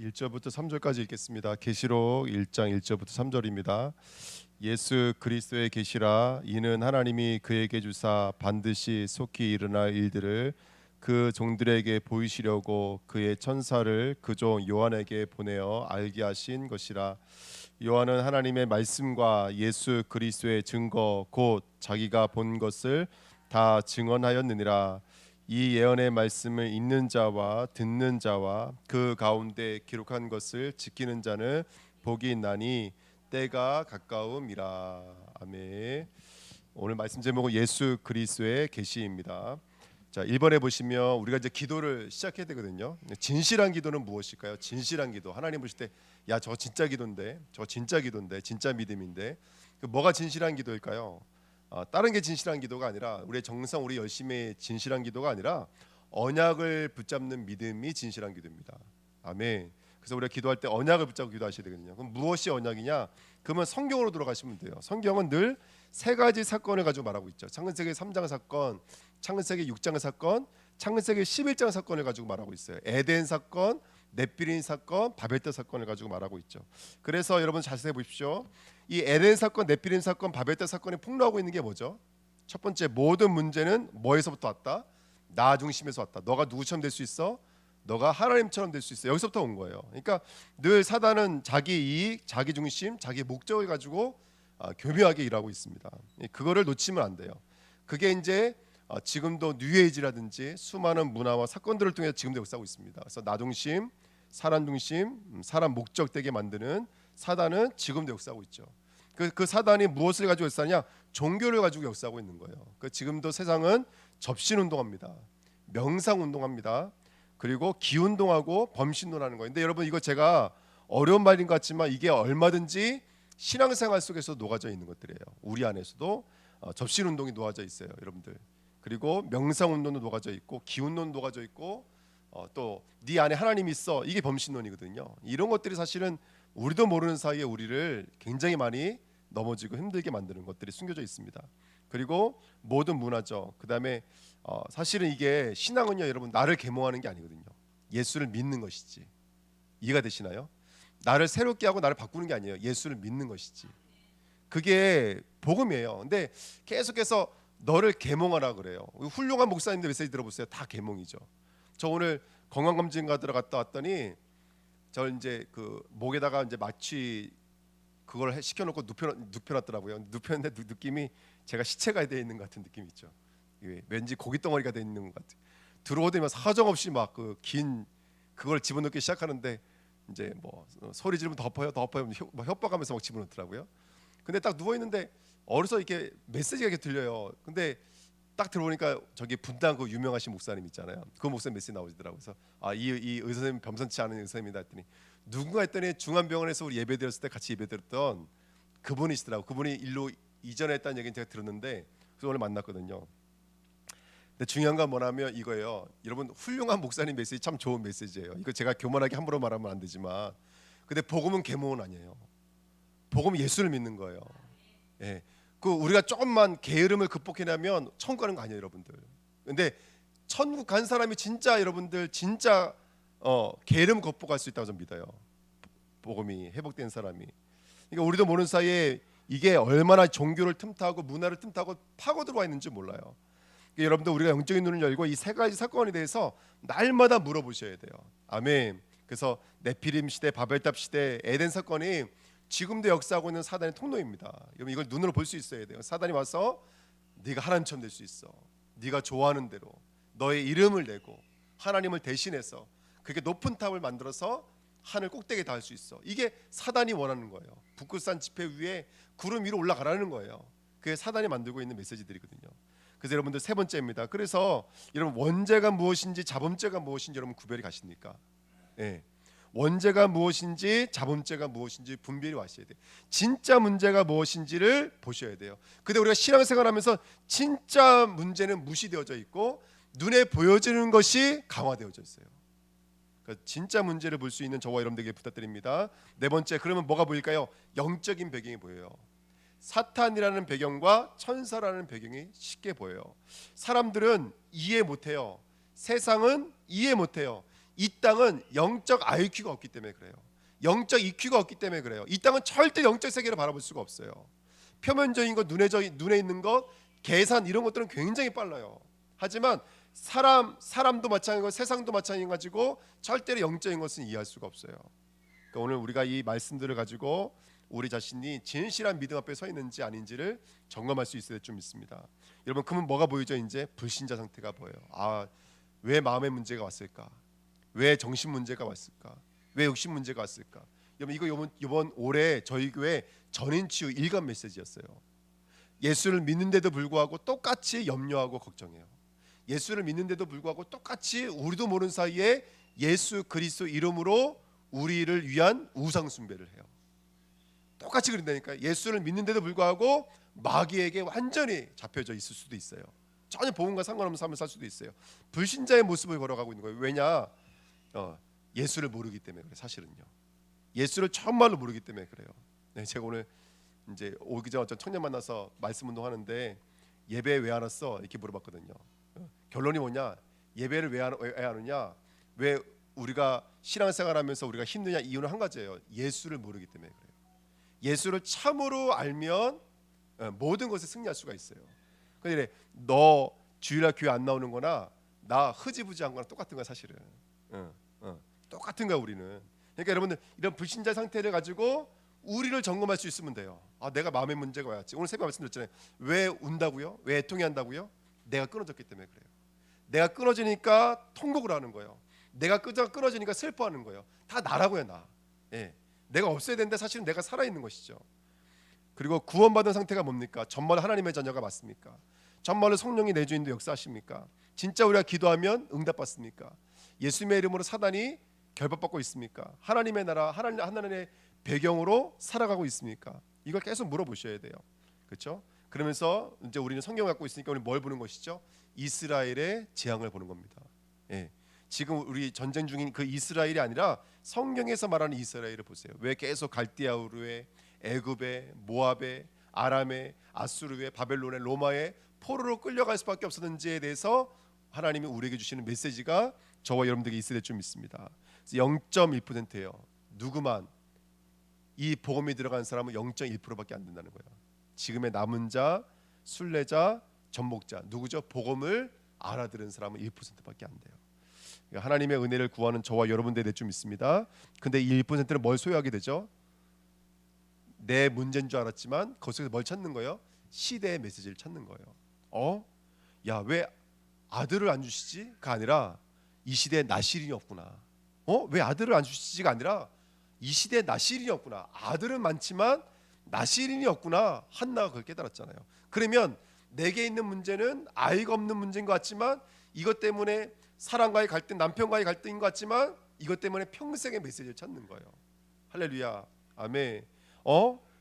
1절부터 3절까지 읽겠습니다. 계시록 1장 1절부터 3절입니다. 예수 그리스도의 계시라. 이는 하나님이 그에게 주사 반드시 속히 일어날 일들을 그 종들에게 보이시려고 그의 천사를 그 종 요한에게 보내어 알게 하신 것이라. 요한은 하나님의 말씀과 예수 그리스도의 증거 곧 자기가 본 것을 다 증언하였느니라. 이 예언의 말씀을 읽는 자와 듣는 자와 그 가운데 기록한 것을 지키는 자는 복이 있나니 때가 가까움이라. 아멘. 오늘 말씀 제목은 예수 그리스도의 계시입니다. 자, 1번에 보시면 우리가 이제 기도를 시작해야 되거든요. 진실한 기도는 무엇일까요? 진실한 기도. 하나님 보실 때 야, 저 진짜 기도인데, 저 진짜 기도인데, 진짜 믿음인데, 뭐가 진실한 기도일까요? 다른 게 진실한 기도가 아니라 우리의 정성, 우리 열심의 진실한 기도가 아니라 언약을 붙잡는 믿음이 진실한 기도입니다. 아멘. 그래서 우리가 기도할 때 언약을 붙잡고 기도하셔야 되거든요. 그럼 무엇이 언약이냐? 그러면 성경으로 들어가시면 돼요. 성경은 늘 세 가지 사건을 가지고 말하고 있죠. 창세기 3장 사건, 창세기 6장 사건, 창세기 11장 사건을 가지고 말하고 있어요. 에덴 사건, 넷비린 사건, 바벨탑 사건을 가지고 말하고 있죠. 그래서 여러분 자세히 보십시오. 이 에덴 사건, 넷비린 사건, 바벨탑 사건이 폭로하고 있는 게 뭐죠? 첫 번째, 모든 문제는 뭐에서부터 왔다? 나 중심에서 왔다. 너가 누구처럼 될 수 있어? 너가 하나님처럼 될 수 있어. 여기서부터 온 거예요. 그러니까 늘 사단은 자기 이익, 자기 중심, 자기 목적을 가지고 교묘하게 일하고 있습니다. 그거를 놓치면 안 돼요. 그게 이제 지금도 뉴에이지라든지 수많은 문화와 사건들을 통해 지금도 역사하고 있습니다. 그래서 나 중심, 사람 중심, 사람 목적되게 만드는 사단은 지금도 역사하고 있죠. 그 사단이 무엇을 가지고 역사하냐? 종교를 가지고 역사하고 있는 거예요. 지금도 세상은 접신운동합니다. 명상운동합니다. 그리고 기운동하고 범신론하는 거예요. 근데 여러분 이거 제가 어려운 말인 것 같지만 이게 얼마든지 신앙생활 속에서 녹아져 있는 것들이에요. 우리 안에서도 접신운동이 녹아져 있어요, 여러분들. 그리고 명상운동도 녹아져 있고 기운론 녹아져 있고 또 네 안에 하나님이 있어. 이게 범신론이거든요. 이런 것들이 사실은 우리도 모르는 사이에 우리를 굉장히 많이 넘어지고 힘들게 만드는 것들이 숨겨져 있습니다. 그리고 모든 문화죠. 그다음에 사실은 이게 신앙은요, 여러분 나를 계몽하는 게 아니거든요. 예수를 믿는 것이지. 이해가 되시나요? 나를 새롭게 하고 나를 바꾸는 게 아니에요. 예수를 믿는 것이지. 그게 복음이에요. 근데 계속해서 너를 계몽하라 그래요. 훌륭한 목사님들 메시지 들어보세요. 다 계몽이죠. 저 오늘 건강검진 가들어 갔다 왔더니 저 이제 그 목에다가 이제 마취 그걸 시켜놓고 눕혀놨더라고요. 눕혔는데 느낌이 제가 시체가 되어 있는 것 같은 느낌이 있죠. 왠지 고기 덩어리가 되어 있는 것 같아요. 들어오더니 사정없이 막 그 긴 그걸 집어넣기 시작하는데 이제 뭐 소리 지르면 덮어요 협박하면서 막 집어넣더라고요. 근데 딱 누워 있는데 어디서 이렇게 메시지가 이렇게 들려요. 근데 딱 들어보니까 저기 분당 그 유명하신 목사님 있잖아요. 그 목사님 메시지 나오시더라고요. 그래서 이 의사님 겸손치 않은 의사님이다 했더니 누군가 했더니 중앙병원에서 우리 예배 드렸을 때 같이 예배 드렸던 그분이시더라고요. 그분이 일로 이전에 했다는 얘기는 제가 들었는데 그래서 오늘 만났거든요. 근데 중요한 건 뭐냐면 이거예요. 여러분 훌륭한 목사님 메시지 참 좋은 메시지예요. 이거 제가 교만하게 함부로 말하면 안 되지만 근데 복음은 계몽은 아니에요. 복음은 예수를 믿는 거예요. 예. 그 우리가 조금만 게으름을 극복해내면 천국 가는 거 아니에요, 여러분들. 근데 천국 간 사람이 진짜 여러분들 진짜 게으름 극복할 수 있다고 저는 믿어요. 복음이 회복된 사람이. 그러니까 우리도 모르는 사이에 이게 얼마나 종교를 틈타고 문화를 틈타고 파고 들어와 있는지 몰라요. 그러니까 여러분들 우리가 영적인 눈을 열고 이 세 가지 사건에 대해서 날마다 물어보셔야 돼요. 아멘. 그래서 네피림 시대, 바벨탑 시대, 에덴 사건이 지금도 역사하고 있는 사단의 통로입니다. 여러분 이걸 눈으로 볼 수 있어야 돼요. 사단이 와서 네가 하나님처럼 될 수 있어. 네가 좋아하는 대로 너의 이름을 내고 하나님을 대신해서 그렇게 높은 탑을 만들어서 하늘 꼭대기에 닿을 수 있어. 이게 사단이 원하는 거예요. 북극산 지폐 위에 구름 위로 올라가라는 거예요. 그게 사단이 만들고 있는 메시지들이거든요. 그래서 여러분들 세 번째입니다. 그래서 여러분 원죄가 무엇인지 자범죄가 무엇인지 여러분 구별이 가십니까? 예. 원죄가 무엇인지 자범죄가 무엇인지 분별이 와셔야 돼요. 진짜 문제가 무엇인지를 보셔야 돼요. 근데 우리가 신앙생활하면서 진짜 문제는 무시되어져 있고 눈에 보여지는 것이 강화되어져 있어요. 그러니까 진짜 문제를 볼 수 있는 저와 여러분들에게 부탁드립니다. 네 번째, 그러면 뭐가 보일까요? 영적인 배경이 보여요. 사탄이라는 배경과 천사라는 배경이 쉽게 보여요. 사람들은 이해 못해요. 세상은 이해 못해요. 이 땅은 영적 IQ가 없기 때문에 그래요. 영적 EQ가 없기 때문에 그래요. 이 땅은 절대 영적 세계를 바라볼 수가 없어요. 표면적인 것, 눈에 있는 것, 계산 이런 것들은 굉장히 빨라요. 하지만 사람도 마찬가지고 세상도 마찬가지고 절대로 영적인 것은 이해할 수가 없어요. 그러니까 오늘 우리가 이 말씀들을 가지고 우리 자신이 진실한 믿음 앞에 서 있는지 아닌지를 점검할 수 있어야 좀 있습니다. 여러분, 그러면 뭐가 보이죠? 이제 불신자 상태가 보여요. 왜 마음의 문제가 왔을까? 왜 정신 문제가 왔을까? 왜 욕심 문제가 왔을까? 여러분, 이번 올해 저희 교회 전인치유 일간 메시지였어요. 예수를 믿는데도 불구하고 똑같이 염려하고 걱정해요. 예수를 믿는데도 불구하고 똑같이 우리도 모르는 사이에 예수 그리스도 이름으로 우리를 위한 우상 숭배를 해요. 똑같이 그런다니까. 예수를 믿는데도 불구하고 마귀에게 완전히 잡혀져 있을 수도 있어요. 전혀 복음과 상관없는 삶을 살 수도 있어요. 불신자의 모습을 걸어가고 있는 거예요. 왜냐? 예수를 모르기 때문에 그래. 사실은요. 예수를 정말로 모르기 때문에 그래요. 네, 제가 오늘 이제 오기 전 어떤 청년 만나서 말씀 운동하는데 예배 왜 안 왔어? 이렇게 물어봤거든요. 결론이 뭐냐? 예배를 왜 안 하느냐? 왜 우리가 신앙생활하면서 우리가 힘드냐? 이유는 한 가지예요. 예수를 모르기 때문에 그래요. 예수를 참으로 알면 모든 것에 승리할 수가 있어요. 그런데 너 주일날 교회 안 나오는 거나 나 흐지부지한 거나 똑같은 거야 사실은. 똑같은 거야 우리는. 그러니까 여러분들 이런 불신자 상태를 가지고 우리를 점검할 수 있으면 돼요. 내가 마음의 문제가 왔지. 오늘 새벽 말씀드렸잖아요. 왜 운다고요? 왜 애통이 한다고요? 내가 끊어졌기 때문에 그래요. 내가 끊어지니까 통곡을 하는 거예요. 내가 끊어지니까 슬퍼하는 거예요. 다 나라고요, 나. 예. 내가 없어야 되는데 사실은 내가 살아있는 것이죠. 그리고 구원받은 상태가 뭡니까? 정말 하나님의 자녀가 맞습니까? 정말로 성령이 내 주인도 역사하십니까? 진짜 우리가 기도하면 응답받습니까? 예수님의 이름으로 사단이 결박받고 있습니까? 하나님의 나라, 하나님의 배경으로 살아가고 있습니까? 이걸 계속 물어보셔야 돼요. 그렇죠? 그러면서 이제 우리는 성경을 갖고 있으니까 우리 뭘 보는 것이죠? 이스라엘의 재앙을 보는 겁니다. 예. 지금 우리 전쟁 중인 그 이스라엘이 아니라 성경에서 말하는 이스라엘을 보세요. 왜 계속 갈디아우르에, 애굽에, 모압에, 아람에, 아수르에, 바벨론에, 로마에 포로로 끌려갈 수밖에 없었는지에 대해서 하나님이 우리에게 주시는 메시지가 저와 여러분들에게 있어야 될 줄 믿습니다. 0.1%예요. 누구만 이 복음이 들어간 사람은 0.1%밖에 안 된다는 거예요. 지금의 남은 자, 순례자, 전목자 누구죠? 복음을 알아들은 사람은 1%밖에 안 돼요. 그러니까 하나님의 은혜를 구하는 저와 여러분들이 될 줄 믿습니다. 근데 이 1%는 뭘 소유하게 되죠? 내 문제인 줄 알았지만 거기서 뭘 찾는 거예요? 시대의 메시지를 찾는 거예요. 야, 왜 아들을 안 주시지?가 아니라 이 시대에 나시린이 없구나. 왜 아들을 안 주시지가 아니라 이 시대에 나시린이 없구나. 아들은 많지만 나시린이 없구나. 한나가 그걸 깨달았잖아요. 그러면 내게 있는 문제는 아이가 없는 문제인 것 같지만 이것 때문에 사람과의 갈등, 남편과의 갈등인 것 같지만 이것 때문에 평생의 메시지를 찾는 거예요. 할렐루야, 아멘.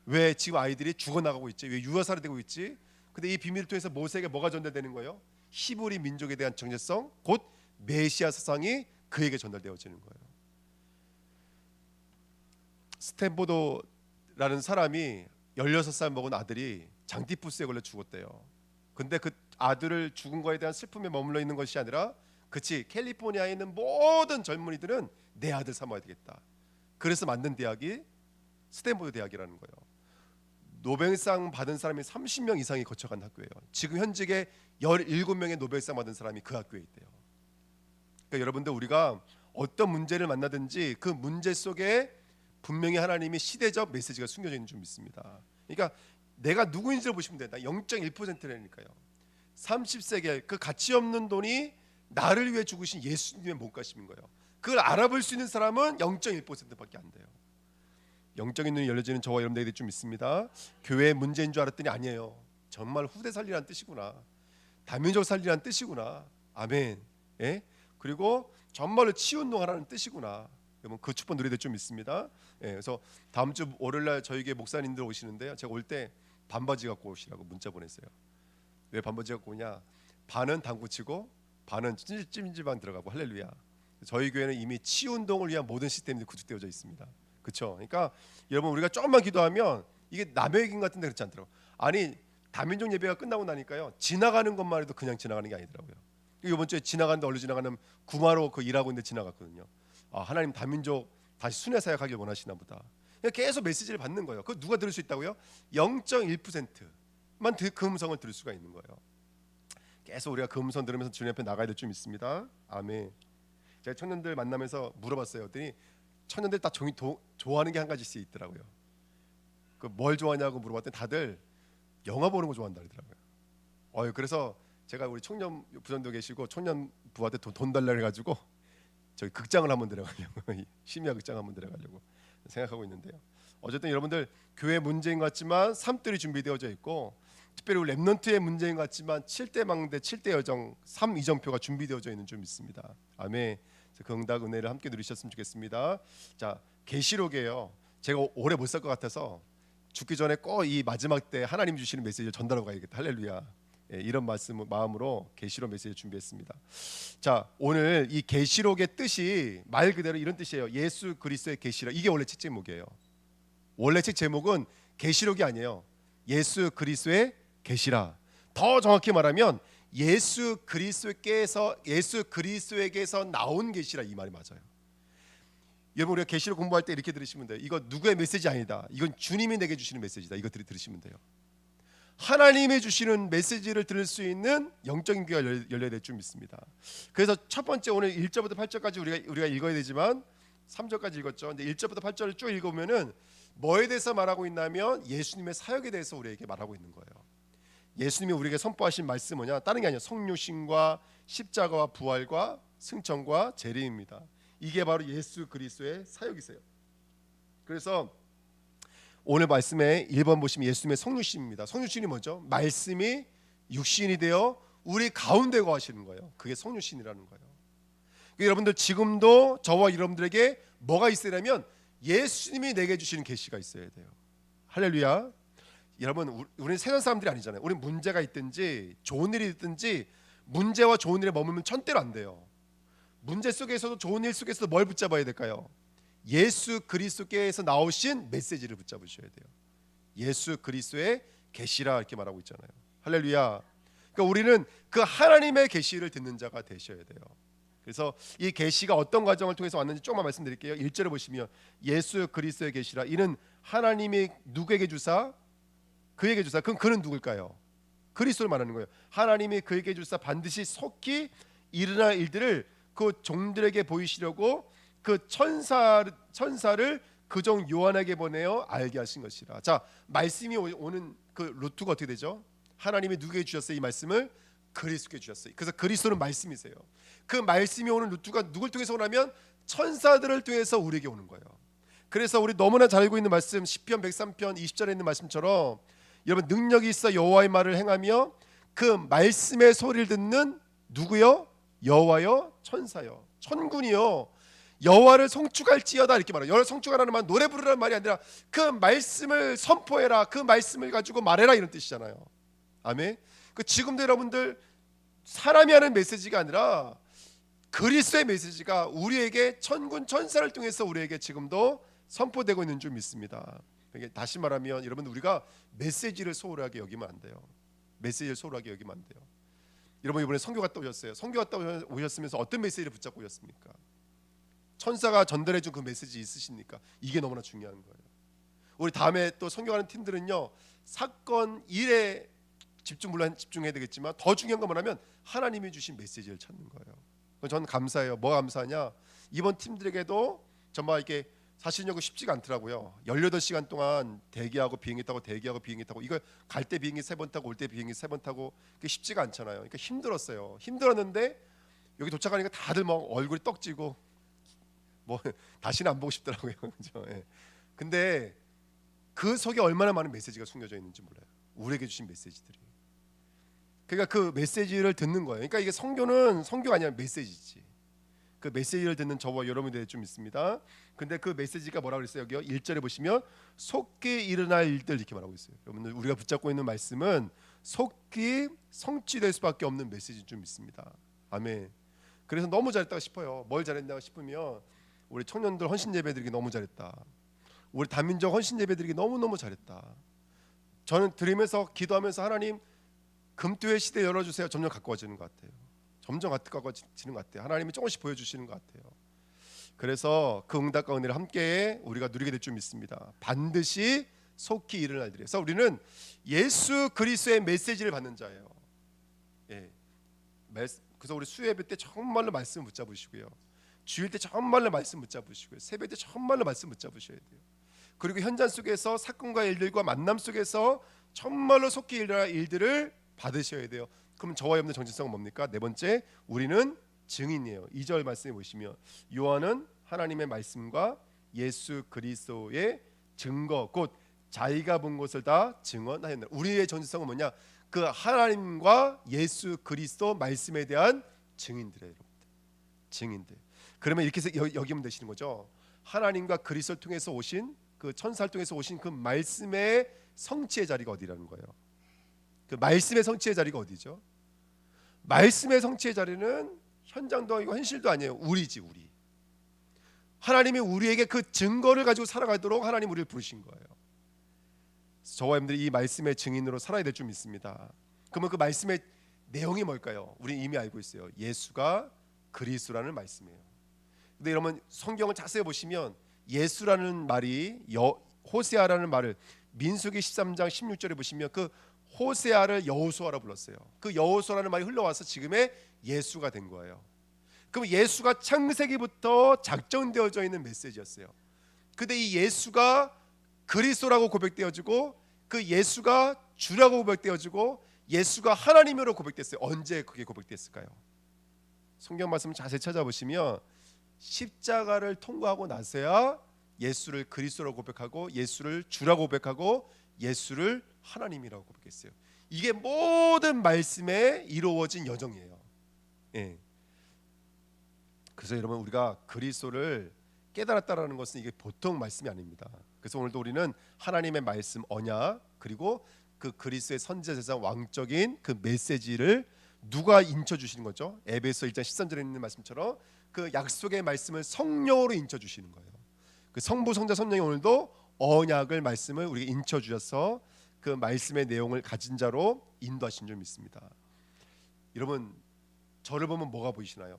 왜 지금 아이들이 죽어나가고 있지? 왜 유아살이 되고 있지? 근데 이 비밀을 통해서 모세에게 뭐가 전달되는 거예요? 히브리 민족에 대한 정체성, 곧 메시아 사상이 그에게 전달되어지는 거예요. 스탠포드라는 사람이 16살 먹은 아들이 장티푸스에 걸려 죽었대요. 근데 그 아들을 죽은 거에 대한 슬픔에 머물러 있는 것이 아니라 그치, 캘리포니아에 있는 모든 젊은이들은 내 아들 삼아야 되겠다. 그래서 만든 대학이 스탠포드 대학이라는 거예요. 노벨상 받은 사람이 30명 이상이 거쳐간 학교예요. 지금 현직에 17명의 노벨상 받은 사람이 그 학교에 있대요. 그러니까 여러분들 우리가 어떤 문제를 만나든지 그 문제 속에 분명히 하나님이 시대적 메시지가 숨겨져 있는 줄 믿습니다. 그러니까 내가 누구인지를 보시면 된다. 0.1%라니까요. 30세계 그 가치 없는 돈이 나를 위해 죽으신 예수님의 몸값인 거예요. 그걸 알아볼 수 있는 사람은 0.1%밖에 안 돼요. 영적인 눈이 열려지는 저와 여러분들에게 좀 있습니다. 교회의 문제인 줄 알았더니 아니에요. 정말 후대 살리라는 뜻이구나. 다민족 살리라는 뜻이구나. 아멘. 예? 그리고 정말로 치유운동하라는 뜻이구나. 여러분 그 축복 누리될 좀 있습니다. 예, 그래서 다음 주 월요일날 저에게 목사님들 오시는데요. 제가 올 때 반바지 갖고 오시라고 문자 보냈어요. 왜 반바지 갖고 오냐? 반은 당구 치고 반은 찜질방 들어가고 할렐루야. 저희 교회는 이미 치유운동을 위한 모든 시스템이 구축되어져 있습니다. 그렇죠? 그러니까 여러분 우리가 조금만 기도하면 이게 남의 얘기 같은데 그렇지 않더라고요. 아니 다민족 예배가 끝나고 나니까요. 지나가는 것만 해도 그냥 지나가는 게 아니더라고요. 이번 주에 지나가는데 얼른 지나가는 구마로 그 일하고 있는데 지나갔거든요. 아, 하나님 다민족 다시 순회 사역하길 원하시나 보다. 계속 메시지를 받는 거예요. 그 누가 들을 수 있다고요? 0.1%만 그 음성을 들을 수가 있는 거예요. 계속 우리가 그 음성 들으면서 주님 앞에 나가야 될 줄 믿습니다. 아멘. 제가 청년들 만나면서 물어봤어요. 그랬더니 청년들 다 좋아하는 게 한 가지씩 있더라고요. 그 뭘 좋아하냐고 물어봤더니 다들 영화 보는 거 좋아한다 그러더라고요. 그래서 제가 우리 청년 부전도 계시고 청년 부한테 돈 달라 해가지고 저기 극장을 한번 데려가려고 심야 극장 한번 데려가려고 생각하고 있는데요. 어쨌든 여러분들 교회 문제인 것 같지만 삶들이 준비되어져 있고 특별히 우리 랩넌트의 문제인 것 같지만 7대 망대 7대 여정 3 이정표가 준비되어져 있는 줄 믿습니다. 아멘. 그 응답 은혜를 함께 누리셨으면 좋겠습니다. 자, 계시록이에요. 제가 오래 못 살 것 같아서 죽기 전에 꼭 이 마지막 때 하나님 주시는 메시지를 전달하고 가야겠다. 할렐루야. 이런 마음으로 계시록 메시지 준비했습니다. 자, 오늘 이 계시록의 뜻이 말 그대로 이런 뜻이에요. 예수 그리스도의 계시라. 이게 원래 책 제목이에요. 원래 책 제목은 계시록이 아니에요. 예수 그리스도의 계시라. 더 정확히 말하면 예수 그리스도에게서 나온 계시라 이 말이 맞아요. 여러분 우리가 계시록 공부할 때 이렇게 들으시면 돼요. 이거 누구의 메시지 아니다. 이건 주님이 내게 주시는 메시지다. 이거 들으시면 돼요. 하나님이 주시는 메시지를 들을 수 있는 영적인 귀가 열려야 될 줄 믿습니다. 그래서 첫 번째 오늘 1절부터 8절까지 우리가 읽어야 되지만 3절까지 읽었죠. 근데 1절부터 8절을 쭉 읽으면은 뭐에 대해서 말하고 있냐면 예수님의 사역에 대해서 우리에게 말하고 있는 거예요. 예수님이 우리에게 선포하신 말씀 뭐냐? 다른 게 아니라 성육신과 십자가와 부활과 승천과 재림입니다. 이게 바로 예수 그리스도의 사역이세요. 그래서 오늘 말씀에 1번 보시면 예수님의 성육신입니다. 성육신이 뭐죠? 말씀이 육신이 되어 우리 가운데 거하시는 거예요. 그게 성육신이라는 거예요. 그러니까 여러분들 지금도 저와 여러분들에게 뭐가 있어야하면 예수님이 내게 주시는 계시가 있어야 돼요. 할렐루야. 여러분 우리는 세상 사람들이 아니잖아요. 우리는 문제가 있든지 좋은 일이 있든지 문제와 좋은 일에 머물면 천대로 안 돼요. 문제 속에서도 좋은 일 속에서도 뭘 붙잡아야 될까요? 예수 그리스도께서 나오신 메시지를 붙잡으셔야 돼요. 예수 그리스도의 계시라 이렇게 말하고 있잖아요. 할렐루야. 그러니까 우리는 그 하나님의 계시를 듣는 자가 되셔야 돼요. 그래서 이 계시가 어떤 과정을 통해서 왔는지 조금만 말씀드릴게요. 1절을 보시면 예수 그리스도의 계시라 이는 하나님이 누구에게 주사 그에게 주사. 그럼 그는 누굴까요? 그리스도를 말하는 거예요. 하나님이 그에게 주사 반드시 속히 일어날 일들을 그 종들에게 보이시려고 그 천사를 그 종 요한에게 보내어 알게 하신 것이라. 자, 말씀이 오는 그 루트가 어떻게 되죠? 하나님이 누구에게 주셨어요? 이 말씀을 그리스도께 주셨어요. 그래서 그리스도는 말씀이세요. 그 말씀이 오는 루트가 누굴 통해서 오냐면 천사들을 통해서 우리에게 오는 거예요. 그래서 우리 너무나 잘 알고 있는 말씀 시편 103편 20절에 있는 말씀처럼 여러분 능력이 있어 여호와의 말을 행하며 그 말씀의 소리를 듣는 누구요? 여호와여 천사요 천군이요 여호와를 송축할지어다 이렇게 말해요. 여호와를 송축하라는 말은 노래 부르라는 말이 아니라 그 말씀을 선포해라. 그 말씀을 가지고 말해라 이런 뜻이잖아요. 아멘. 그 지금도 여러분들 사람이 하는 메시지가 아니라 그리스도의 메시지가 우리에게 천군 천사를 통해서 우리에게 지금도 선포되고 있는 줄 믿습니다. 다시 말하면 여러분 우리가 메시지를 소홀하게 여기면 안 돼요. 메시지를 소홀하게 여기면 안 돼요. 여러분 이번에 선교 갔다 오셨어요. 선교 갔다 오셨으면서 어떤 메시지를 붙잡고 오셨습니까? 천사가 전달해준 그 메시지 있으십니까? 이게 너무나 중요한 거예요. 우리 다음에 또 선교 가는 팀들은요 사건 일에 물론 집중해야 되겠지만 더 중요한 건 뭐냐면 하나님이 주신 메시지를 찾는 거예요. 저는 감사해요. 뭐 감사하냐? 이번 팀들에게도 정말 이게 사실은 쉽지가 않더라고요. 18시간 동안 대기하고 비행기 타고 대기하고 비행기 타고 이거 갈 때 비행기 3번 타고 올 때 비행기 3번 타고 그게 쉽지가 않잖아요. 그러니까 힘들었어요. 힘들었는데 여기 도착하니까 다들 막 얼굴이 떡지고 뭐 다시는 안 보고 싶더라고요. 그렇죠? 예. 근데 그 속에 얼마나 많은 메시지가 숨겨져 있는지 몰라요. 우리에게 주신 메시지들이. 그러니까 그 메시지를 듣는 거예요. 그러니까 이게 선교는 선교가 아니라 메시지지. 그 메시지를 듣는 저와 여러분이 될 줄 믿습니다. 근데 그 메시지가 뭐라고 그랬어요? 여기요 1절에 보시면 속히 일어날 일들 이렇게 말하고 있어요. 여러분들 우리가 붙잡고 있는 말씀은 속히 성취될 수밖에 없는 메시지인 줄 믿습니다. 아멘. 그래서 너무 잘했다고 싶어요. 뭘 잘했나 싶으면 우리 청년들 헌신 예배드리기 너무 잘했다. 우리 다민족 헌신 예배드리기 너무너무 잘했다. 저는 드리면서 기도하면서 하나님 금토의 시대 열어주세요. 점점 가까워지는 것 같아요. 점점 가까워지는 것 같아요. 하나님이 조금씩 보여주시는 것 같아요. 그래서 그 응답과 은혜를 함께 우리가 누리게 될 줄 믿습니다. 반드시 속히 일어날 일이에요. 그래서 우리는 예수 그리스도의 메시지를 받는 자예요. 예. 그래서 우리 수요예배 때 정말로 말씀 붙잡으시고요. 주일 때 정말로 말씀 붙잡으시고요. 새벽 때 정말로 말씀 붙잡으셔야 돼요. 그리고 현장 속에서 사건과 일들과 만남 속에서 정말로 속히 일어날 일들을 받으셔야 돼요. 그럼 저와 여러분의 정체성은 뭡니까? 네 번째, 우리는 증인이에요. 2절 말씀해 보시면 요한은 하나님의 말씀과 예수 그리스도의 증거 곧 자기가 본 것을 다 증언하였다. 우리의 정체성은 뭐냐? 그 하나님과 예수 그리스도 말씀에 대한 증인들이에요. 증인들. 그러면 이렇게 해서 여기면 되시는 거죠. 하나님과 그리스도를 통해서 오신 그 천사를 통해서 오신 그 말씀의 성취의 자리가 어디라는 거예요? 그 말씀의 성취의 자리가 어디죠? 말씀의 성취의 자리는 현장도 아니고 현실도 아니에요. 우리지, 우리. 하나님이 우리에게 그 증거를 가지고 살아가도록 하나님 우리를 부르신 거예요. 저와 여러분들이 이 말씀의 증인으로 살아야 될 줄 믿습니다. 그러면 그 말씀의 내용이 뭘까요? 우리 이미 알고 있어요. 예수가 그리스도라는 말씀이에요. 근데 여러분 성경을 자세히 보시면 예수라는 말이 호세아라는 말을 민수기 13장 16절에 보시면 그 호세아를 여호수아라 불렀어요. 그 여호수아라는 말이 흘러와서 지금의 예수가 된 거예요. 그럼 예수가 창세기부터 작정되어져 있는 메시지였어요. 근데 이 예수가 그리스도라고 고백되어지고 그 예수가 주라고 고백되어지고 예수가 하나님으로 고백됐어요. 언제 그게 고백됐을까요? 성경 말씀을 자세히 찾아보시면 십자가를 통과하고 나서야 예수를 그리스도라고 고백하고 예수를 주라고 고백하고 예수를 하나님이라고 고백했어요. 이게 모든 말씀에 이루어진 여정이에요. 예. 그래서 여러분 우리가 그리스도를 깨달았다라는 것은 이게 보통 말씀이 아닙니다. 그래서 오늘도 우리는 하나님의 말씀 언약 그리고 그 그리스도의 선지자 왕적인 그 메시지를 누가 인쳐 주시는 거죠? 에베소 1장 13절에 있는 말씀처럼 그 약속의 말씀을 성령으로 인쳐 주시는 거예요. 그 성부 성자 성령이 오늘도 언약을 말씀을 우리에게 인쳐 주셔서 그 말씀의 내용을 가진 자로 인도하신 줄 믿습니다. 여러분 저를 보면 뭐가 보이시나요?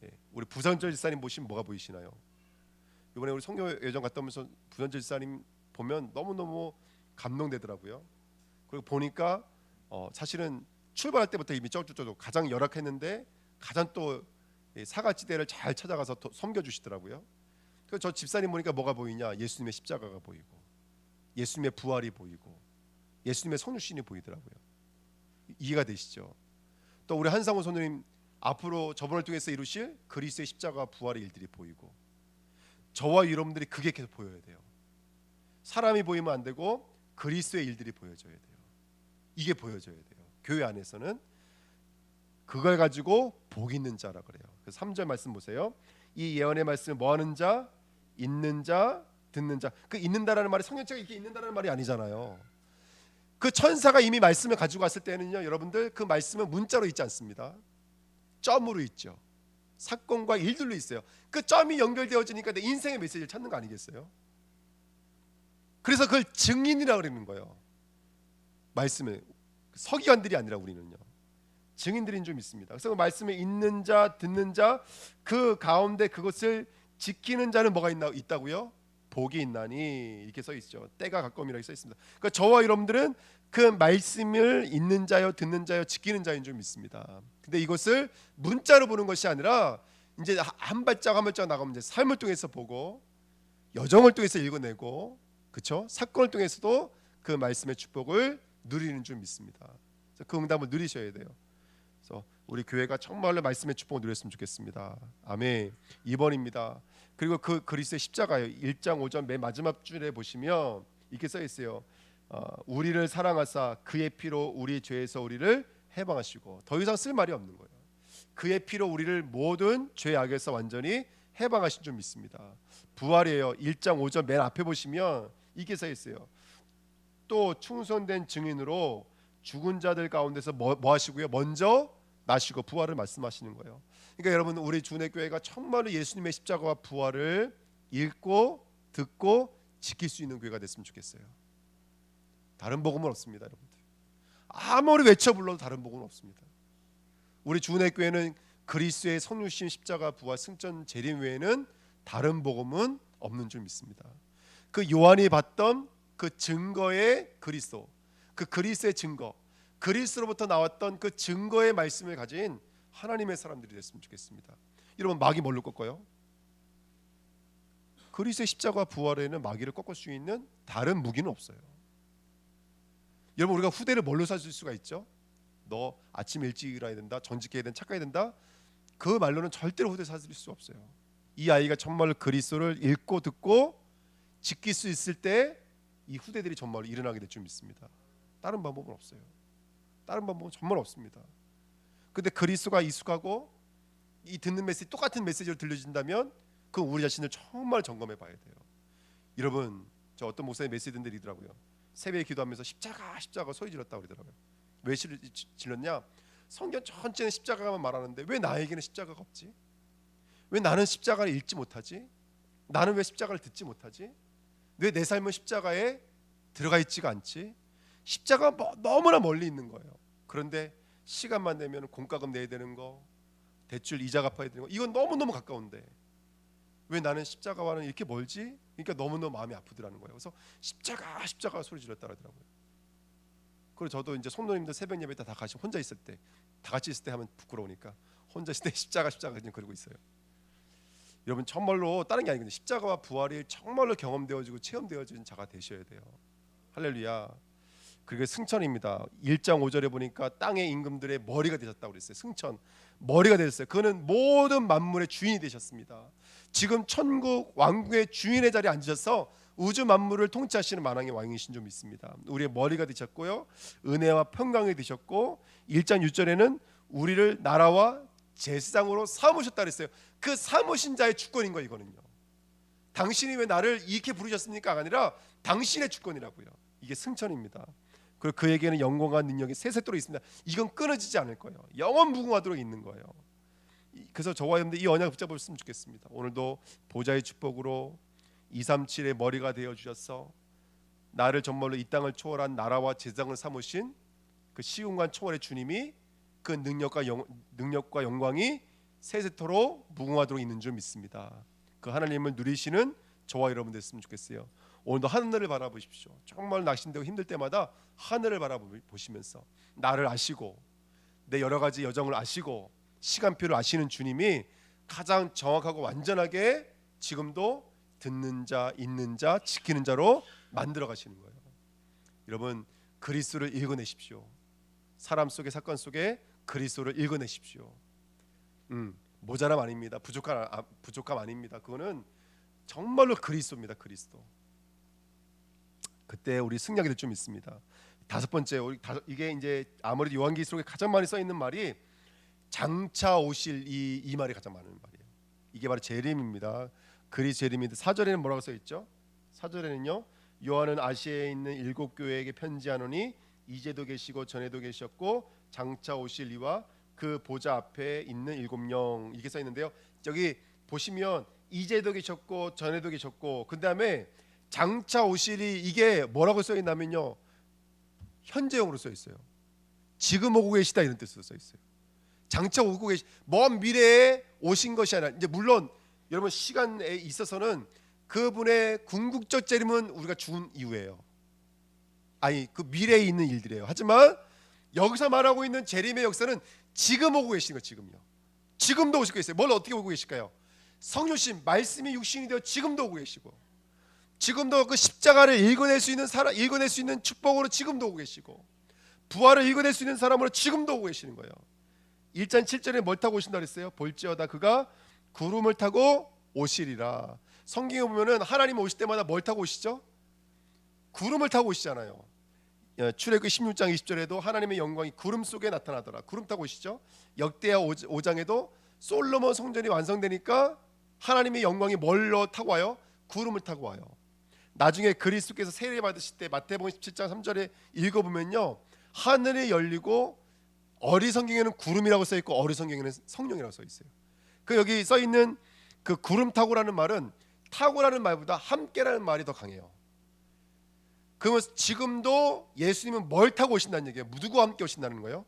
예, 우리 부선절 집사님 보시면 뭐가 보이시나요? 이번에 우리 성교 예정 갔다 오면서 부선절 집사님 보면 너무너무 감동되더라고요. 그리고 보니까 사실은 출발할 때부터 이미 쩌쭈쩌쭈 가장 열악했는데 가장 또 사각지대를 잘 찾아가서 섬겨주시더라고요. 그래서 저 집사님 보니까 뭐가 보이냐? 예수님의 십자가가 보이고 예수님의 부활이 보이고 예수님의 성육신이 보이더라고요. 이해가 되시죠? 또 우리 한상호 선생님 앞으로 저번을 통해서 이루실 그리스도의 십자가 부활의 일들이 보이고 저와 여러분들이 그게 계속 보여야 돼요. 사람이 보이면 안 되고 그리스도의 일들이 보여져야 돼요. 이게 보여져야 돼요. 교회 안에서는 그걸 가지고 복 있는 자라 그래요. 그래서 3절 말씀 보세요. 이 예언의 말씀을 뭐하는 자? 있는 자, 듣는 자. 그 있는다라는 말이 성경책에 이렇게 있는다라는 말이 아니잖아요. 그 천사가 이미 말씀을 가지고 왔을 때는요, 여러분들 그 말씀은 문자로 있지 않습니다. 점으로 있죠. 사건과 일들로 있어요. 그 점이 연결되어지니까 내 인생의 메시지를 찾는 거 아니겠어요? 그래서 그걸 증인이라고 그러는 거예요. 말씀을 서기관들이 아니라 우리는요 증인들인 줄 믿습니다. 그래서 그 말씀에 있는 자, 듣는 자, 그 가운데 그것을 지키는 자는 뭐가 있다고요? 복이 있나니 이렇게 써 있죠. 때가 가까움이라고 써 있습니다. 그러니까 저와 여러분들은 그 말씀을 있는 자요, 듣는 자요, 지키는 자인 줄 믿습니다. 근데 이것을 문자로 보는 것이 아니라 이제 한 발짝 한 발짝 나가면 이제 삶을 통해서 보고 여정을 통해서 읽어내고 그렇죠? 사건을 통해서도 그 말씀의 축복을 누리는 줄 믿습니다. 그래서 그 응답을 누리셔야 돼요. 그래서 우리 교회가 정말로 말씀의 축복을 누렸으면 좋겠습니다. 아멘. 2번입니다. 그리고 그 그리스도의 십자가요. 1장 5절 맨 마지막 줄에 보시면 이렇게 써 있어요. 우리를 사랑하사 그의 피로 우리 죄에서 우리를 해방하시고 더 이상 쓸 말이 없는 거예요. 그의 피로 우리를 모든 죄악에서 완전히 해방하신 줄 믿습니다. 부활이에요. 1장 5절 맨 앞에 보시면 이렇게 써 있어요. 또 충성된 증인으로 죽은 자들 가운데서 뭐 하시고요? 먼저 나시고 부활을 말씀하시는 거예요. 그러니까 여러분 우리 주내교회가 정말로 예수님의 십자가와 부활을 읽고 듣고 지킬 수 있는 교회가 됐으면 좋겠어요. 다른 복음은 없습니다, 여러분들. 아무리 외쳐 불러도 다른 복음은 없습니다. 우리 주은혜 교회는 그리스도의 성육신 십자가 부활 승천 재림 외에는 다른 복음은 없는 줄 믿습니다. 그 요한이 봤던 그 증거의 그리스도, 그 그리스도의 증거, 그리스도로부터 나왔던 그 증거의 말씀을 가진 하나님의 사람들이 됐으면 좋겠습니다. 여러분, 마귀 뭘로 꺾어요? 그리스도의 십자가 부활에는 마귀를 꺾을 수 있는 다른 무기는 없어요. 여러분, 우리가 후대를 뭘로 사줄 수가 있죠? 너 아침 일찍 일어나야 된다, 전직해야 된다, 착해야 된다, 그 말로는 절대로 후대 사줄 수 없어요. 이 아이가 정말 그리스도를 읽고 듣고 지킬 수 있을 때 이 후대들이 정말 일어나게 될 줄 믿습니다. 다른 방법은 없어요. 다른 방법은 정말 없습니다. 근데 그리스도가 익숙하고 이 듣는 메시지 똑같은 메시지를 들려준다면 그 우리 자신을 정말 점검해 봐야 돼요. 여러분, 저 어떤 목사님 메시지 듣는 데 있더라고요. 새벽에 기도하면서 십자가 십자가 소리 질렀다고 그러더라고요. 왜 질렀냐? 성경 전체는 십자가만 말하는데 왜 나에게는 십자가가 없지? 왜 나는 십자가를 읽지 못하지? 나는 왜 십자가를 듣지 못하지? 왜 내 삶은 십자가에 들어가 있지가 않지? 십자가가 너무나 멀리 있는 거예요. 그런데 시간만 되면 공과금 내야 되는 거, 대출 이자 갚아야 되는 거, 이건 너무너무 가까운데 왜 나는 십자가와는 이렇게 멀지? 그러니까 너무너무 마음이 아프더라는 거예요. 그래서 십자가 십자가 소리 질렀다 그러더라고요. 그리고 저도 이제 성도님들 새벽 예배 때 다 같이 혼자 있을 때, 다 같이 있을 때 하면 부끄러우니까 혼자 있을 때 십자가 십자가 그냥 그러고 있어요. 여러분, 정말로 다른 게 아니거든요. 십자가와 부활이 정말로 경험되어지고 체험되어지는 자가 되셔야 돼요. 할렐루야. 그게 승천입니다. 1장 5절에 보니까 땅의 임금들의 머리가 되셨다고 그랬어요. 승천, 머리가 되셨어요. 그는 모든 만물의 주인이 되셨습니다. 지금 천국 왕국의 주인의 자리에 앉으셔서 우주 만물을 통치하시는 만왕의 왕이신 줄 믿습니다. 우리의 머리가 되셨고요, 은혜와 평강이 되셨고, 1장 6절에는 우리를 나라와 제사장으로 삼으셨다 그랬어요. 그 삼으신 자의 주권인 거예요. 이거는요, 당신이 왜 나를 이렇게 부르셨습니까가 아니라 당신의 주권이라고요. 이게 승천입니다. 그리고 그에게는 영광과 능력이 세세토록 있습니다. 이건 끊어지지 않을 거예요. 영원 무궁하도록 있는 거예요. 그래서 저와 여러분들 이 언약을 붙잡았으면 좋겠습니다. 오늘도 보좌의 축복으로 237의 머리가 되어 주셔서 나를 정말로 이 땅을 초월한 나라와 제사장을 삼으신 그 시공간 초월의 주님이 그 능력과 영광이 세세토록 무궁하도록 있는 줄 믿습니다. 그 하나님을 누리시는 저와 여러분 됐으면 좋겠어요. 오늘도 하늘을 바라보십시오. 정말 낙심되고 힘들 때마다 하늘을 바라보시면서 나를 아시고 내 여러 가지 여정을 아시고 시간표를 아시는 주님이 가장 정확하고 완전하게 지금도 듣는 자, 읽는 자, 지키는 자로 만들어 가시는 거예요. 여러분, 그리스도를 읽어내십시오. 사람 속의 사건 속에 그리스도를 읽어내십시오. 모자람 아닙니다. 부족함 아닙니다. 그거는 정말로 그리스도입니다. 그리스도. 그때 우리 승리하게 될 줄 믿습니다. 다섯 번째, 이게 이제 아무래도 요한계시록에 가장 많이 써 있는 말이 장차 오실 이 말이 가장 많은 말이에요. 이게 바로 재림입니다. 그리스 재림인데 4절에는 뭐라고 써 있죠? 4절에는요, 요한은 아시아에 있는 7교회에게 편지하노니 이제도 계시고 전에도 계셨고 장차 오실 이와 그 보좌 앞에 있는 7영, 이렇게 써 있는데요. 여기 보시면 이제도 계셨고 전에도 계셨고 그 다음에 장차 오실이, 이게 뭐라고 써 있냐면요, 현재형으로 써 있어요. 지금 오고 계시다 이런 뜻으로 써 있어요. 장차 오고 계시, 먼 미래에 오신 것이 아니라, 이제 물론 여러분 시간에 있어서는 그분의 궁극적 재림은 우리가 죽은 이후예요. 아니, 그 미래에 있는 일들이에요. 하지만 여기서 말하고 있는 재림의 역사는 지금 오고 계시는 거예요. 지금요. 지금도 오시고 계세요. 뭘 어떻게 오고 계실까요? 성령님 말씀이 육신이 되어 지금도 오고 계시고, 지금도 그 십자가를 읽어낼 수 있는 사람, 읽어낼 수 있는 축복으로 지금도 오고 계시고, 부활을 읽어낼 수 있는 사람으로 지금도 오고 계시는 거예요. 1장 7절에 뭘 타고 오신다 그랬어요? 볼지어다 그가 구름을 타고 오시리라. 성경에 보면은 하나님 오실 때마다 뭘 타고 오시죠? 구름을 타고 오시잖아요. 출애굽기 16장 20절에도 하나님의 영광이 구름 속에 나타나더라. 구름 타고 오시죠. 역대하 5장에도 솔로몬 성전이 완성되니까 하나님의 영광이 뭘로 타고 와요? 구름을 타고 와요. 나중에 그리스도께서 세례 받으실 때 마태복음 17장 3절에 읽어보면요, 하늘이 열리고 어리 성경에는 구름이라고 써 있고 어리 성경에는 성령이라고 써 있어요. 그 여기 써 있는 그 구름 타고라는 말은 타고라는 말보다 함께라는 말이 더 강해요. 그러면 지금도 예수님은 뭘 타고 오신다는 얘기예요? 누구와 함께 오신다는 거예요?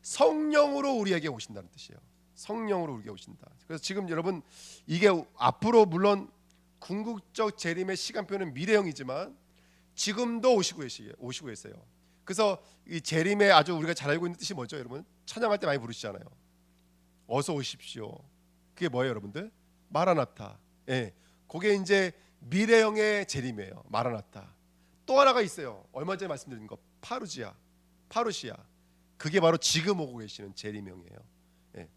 성령으로 우리에게 오신다는 뜻이에요. 성령으로 우리에게 오신다. 그래서 지금 여러분 이게 앞으로 물론 궁극적 재림의 시간표는 미래형이지만 지금도 오시고 계세요. 그래서 이 재림의 아주 우리가 잘 알고 있는 뜻이 뭐죠, 여러분? 찬양할 때 많이 부르시잖아요. 어서 오십시오. 그게 뭐예요, 여러분들? 마라나타. 예, 그게 이제 미래형의 재림이에요. 마라나타. 또 하나가 있어요. 얼마 전에 말씀드린 거, 파루시아. 그게 바로 지금 오고 계시는 재림형이에요. 예.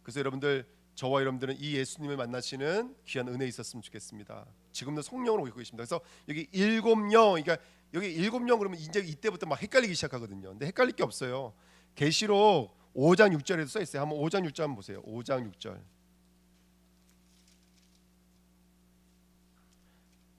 그래서 여러분들, 저와 여러분들은 이 예수님을 만나시는 귀한 은혜 있었으면 좋겠습니다. 지금도 성령으로 오고 계십니다. 그래서 여기 일곱 영, 그러니까 여기 일곱 영 그러면 이제 이때부터 막 헷갈리기 시작하거든요. 근데 헷갈릴 게 없어요. 계시록 5장 6절에도 써 있어요. 한번 5장 6절 한번 보세요. 5장 6절.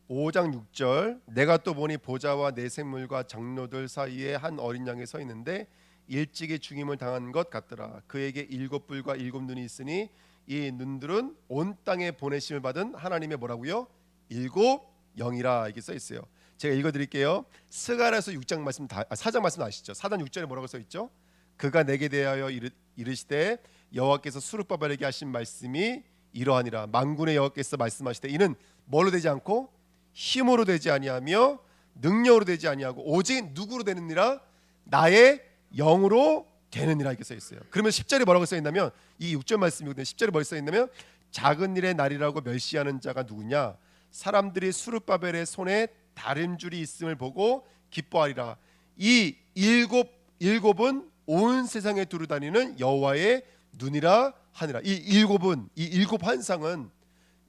5장 6절. 내가 또 보니 보좌와 네 생물과 장로들 사이에 한 어린 양이 서 있는데 일찍이 죽임을 당한 것 같더라. 그에게 일곱 뿔과 일곱 눈이 있으니 이 눈들은 온 땅에 보내심을 받은 하나님의 뭐라고요? 일곱 영이라 이게 써 있어요. 제가 읽어드릴게요. 스가랴서 6장 말씀 4장 말씀 아시죠? 4장 6절에 뭐라고 써 있죠? 그가 내게 대하여 이르시되 여호와께서 스룹바벨에게 하신 말씀이 이러하니라. 만군의 여호와께서 말씀하시되 이는 뭘로 되지 않고 힘으로 되지 아니하며 능력으로 되지 아니하고 오직 누구로 되느니라? 나의 영으로 되느니라 이렇게 써 있어요. 그러면 10절에 뭐라고 써 있냐면 이 6절 말씀이거든요. 10절에 뭐라고 써 있냐면 작은 일의 날이라고 멸시하는 자가 누구냐? 사람들이 스룹바벨의 손에 다림줄이 있음을 보고 기뻐하리라. 이 일곱은 온 세상에 두루 다니는 여호와의 눈이라 하니라. 이 일곱 환상은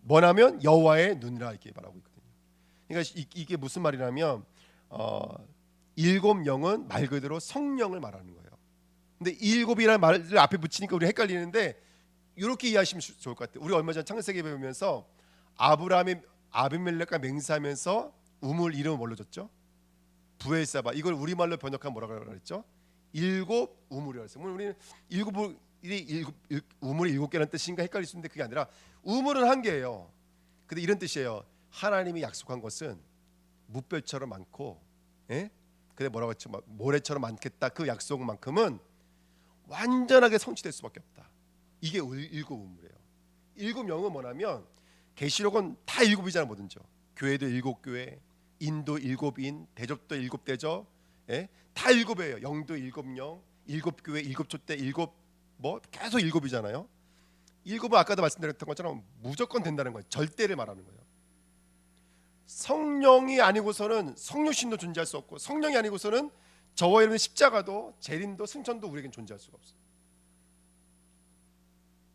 뭐냐면 여호와의 눈이라 이렇게 말하고 있거든요. 그러니까 이게 무슨 말이냐면 일곱 영은 말 그대로 성령을 말하는 거예요. 근데 일곱이라는 말을 앞에 붙이니까 우리 헷갈리는데 이렇게 이해하시면 좋을 것 같아요. 우리 얼마 전 창세기 배우면서 아브라함이 아비멜렉과 맹세하면서 우물 이름을 뭘로 줬죠? 부엘사바. 이걸 우리말로 번역하면 뭐라고 그랬죠? 일곱 우물이라고 했어요. 우리는 우물이 일곱 개라는 뜻인가 헷갈릴 수 있는데 그게 아니라 우물은 한 개예요. 근데 이런 뜻이에요. 하나님이 약속한 것은 무별처럼 많고, 예? 근데 뭐라고 했죠? 모래처럼 많겠다. 그 약속만큼은 완전하게 성취될 수밖에 없다. 이게 일곱 우물이에요. 일곱 영은 뭐냐면 계시록은 다 일곱이잖아요, 뭐든지. 교회도 일곱 교회, 인도 일곱 인, 대접도 일곱 대접, 예? 다 일곱이에요. 영도 일곱 영, 일곱 교회, 일곱 촛대, 일곱 뭐 계속 일곱이잖아요. 일곱은 아까도 말씀드렸던 것처럼 무조건 된다는 거예요. 절대를 말하는 거예요. 성령이 아니고서는 성육신도 존재할 수 없고 성령이 아니고서는 저와 여러분의 십자가도 재림도 승천도 우리에겐 존재할 수가 없어요.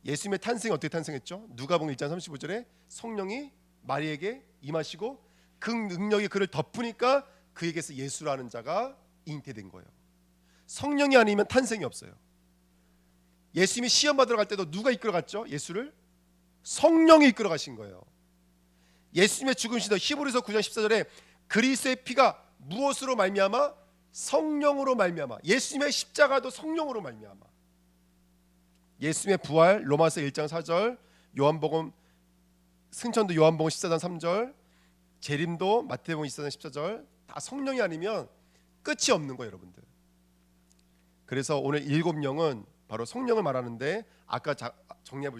예수님의 탄생이 어떻게 탄생했죠? 누가복음 1장 35절에 성령이 마리에게 임하시고 그 능력이 그를 덮으니까 그에게서 예수라는 자가 잉태된 거예요. 성령이 아니면 탄생이 없어요. 예수님이 시험 받으러 갈 때도 누가 이끌어갔죠? 예수를 성령이 이끌어가신 거예요. 예수님의 죽음시도 히브리서 9장 14절에 그리스도의 피가 무엇으로 말미암아? 성령으로 말미암아. 예수님의 십자가도 성령으로 말미암아. 예수님의 부활 로마서 1장 4절, 요한복음 승천도 요한복음 14장 3절, 재림도 마태복음 24장 14절 다 성령이 아니면 끝이 없는 거예요, 여러분들. 그래서 오늘 일곱 영은 바로 성령을 말하는데 아까 정리해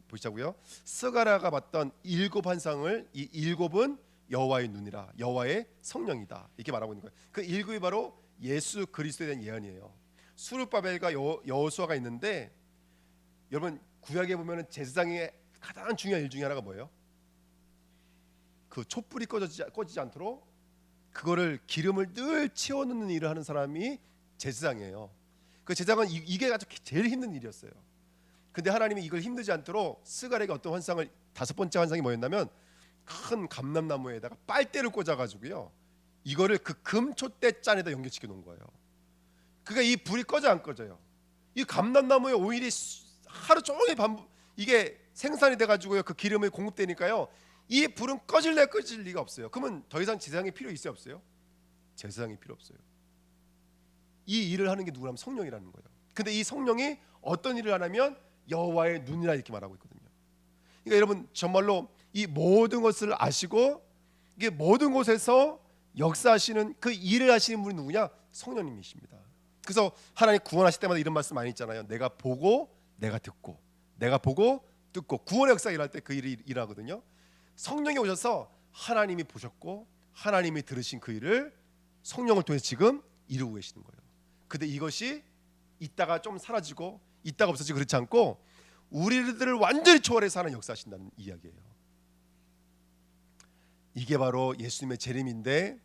보시자고요. 스가랴가 봤던 일곱 환상을 이 일곱은 여호와의 눈이라, 여호와의 성령이다 이렇게 말하고 있는 거예요. 그 일곱이 바로 예수 그리스도에 대한 예언이에요. 수르바벨과 여호수아가 있는데 여러분 구약에 보면은 제사장의 가장 중요한 일 중에 하나가 뭐예요? 그 촛불이 꺼지지 않도록 그거를 기름을 늘 채워넣는 일을 하는 사람이 제사장이에요. 그 제사장은 이게 아주 제일 힘든 일이었어요. 근데 하나님이 이걸 힘들지 않도록 스가랴에게 어떤 환상을 다섯 번째 환상이 뭐였냐면 큰 감람나무에다가 빨대를 꽂아가지고요 이거를 그 금촛대 잔에다 연결시켜 놓은 거예요. 그러니까 이 불이 꺼져 안 꺼져요. 이 감람나무에 오일이 하루 종일 이게 생산이 돼가지고요 그 기름이 공급되니까요 이 불은 꺼질 리가 없어요. 그러면 더 이상 제사장이 필요 있어요 없어요? 제사장이 필요 없어요. 이 일을 하는 게 누구냐면 성령이라는 거예요. 근데 이 성령이 어떤 일을 하냐면 여호와의 눈이라 이렇게 말하고 있거든요. 그러니까 여러분 정말로 이 모든 것을 아시고 이게 모든 곳에서 역사하시는 그 일을 하시는 분이 누구냐? 성령님이십니다. 그래서 하나님 구원하실 때마다 이런 말씀 많이 있잖아요. 내가 보고 내가 듣고, 내가 보고 듣고. 구원의 역사 일할 때 그 일이 일하거든요. 성령이 오셔서 하나님이 보셨고 하나님이 들으신 그 일을 성령을 통해서 지금 이루고 계시는 거예요. 근데 이것이 있다가 좀 사라지고 있다가 없어지고 그렇지 않고 우리들을 완전히 초월해서 하는 역사하신다는 이야기예요. 이게 바로 예수님의 재림인데,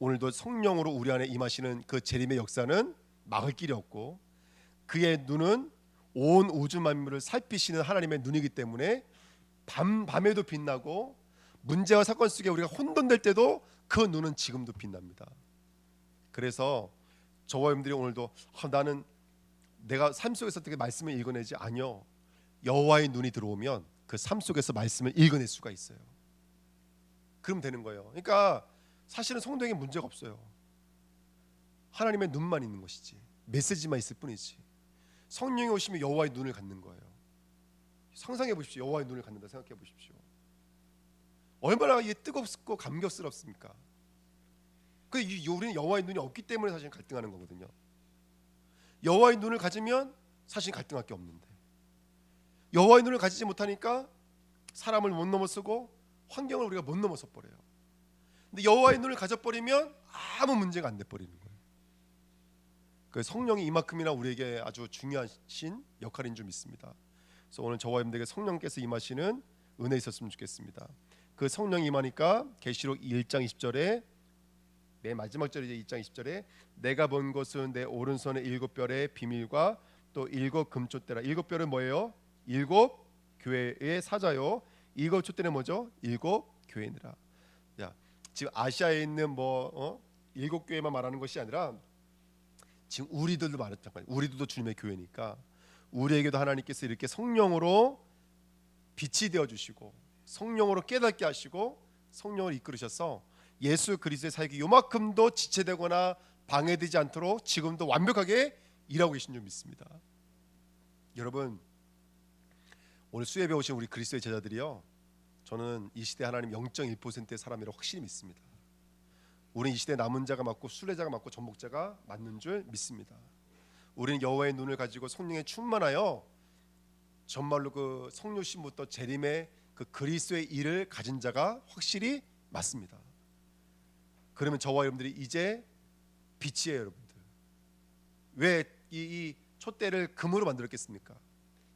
오늘도 성령으로 우리 안에 임하시는 그 재림의 역사는 막을 길이 없고, 그의 눈은 온 우주 만물을 살피시는 하나님의 눈이기 때문에 밤에도 빛나고 문제와 사건 속에 우리가 혼돈될 때도 그 눈은 지금도 빛납니다. 그래서 저와 여러분들이 오늘도 나는 내가 삶 속에서 어떻게 말씀을 읽어내지? 아니요. 여호와의 눈이 들어오면 그 삶 속에서 말씀을 읽어낼 수가 있어요. 그럼 되는 거예요. 그러니까 사실은 성도에게 문제가 없어요. 하나님의 눈만 있는 것이지, 메시지만 있을 뿐이지. 성령이 오시면 여호와의 눈을 갖는 거예요. 상상해 보십시오. 여호와의 눈을 갖는다 생각해 보십시오. 얼마나 이게 뜨겁고 감격스럽습니까? 우리는 여호와의 눈이 없기 때문에 사실 갈등하는 거거든요. 여호와의 눈을 가지면 사실 갈등할 게 없는데, 여호와의 눈을 가지지 못하니까 사람을 못 넘어서고 환경을 우리가 못 넘어서 버려요. 근데 여호와의 눈을 가져버리면 아무 문제가 안 돼 버리는 거예요. 그 성령이 이만큼이나 우리에게 아주 중요하신 역할인 줄 믿습니다. 그래서 오늘 저와 여러분들에게 성령께서 임하시는 은혜 있었으면 좋겠습니다. 그 성령이 임하니까 계시록 1장 20절에 맨 마지막 절이제 2장 20절에 내가 본 것은 내 오른손의 7별의 비밀과 또 7 금촛대라. 7별은 뭐예요? 7 교회의 사자요. 7 촛대는 뭐죠? 7 교회니라. 야, 지금 아시아에 있는 7 교회만 말하는 것이 아니라 지금 우리들도 말했단 말이에요. 우리들도 주님의 교회니까 우리에게도 하나님께서 이렇게 성령으로 빛이 되어 주시고 성령으로 깨닫게 하시고 성령을 이끌으셔서 예수 그리스도의 사역이 요만큼도 지체되거나 방해되지 않도록 지금도 완벽하게 일하고 계신 줄 믿습니다. 여러분, 오늘 수예배 오신 우리 그리스도의 제자들이요, 저는 이 시대 하나님 0.1%의 사람이라고 확실히 믿습니다. 우리는 이 시대 남은 자가 맞고 순례자가 맞고 전복자가 맞는 줄 믿습니다. 우리는 여호와의 눈을 가지고 성령에 충만하여 정말로 그 성육신부터 재림의 그 그리스도의 일을 가진 자가 확실히 맞습니다. 그러면 저와 여러분들이 이제 빛이에요, 여러분들. 왜 이 촛대를 금으로 만들었겠습니까?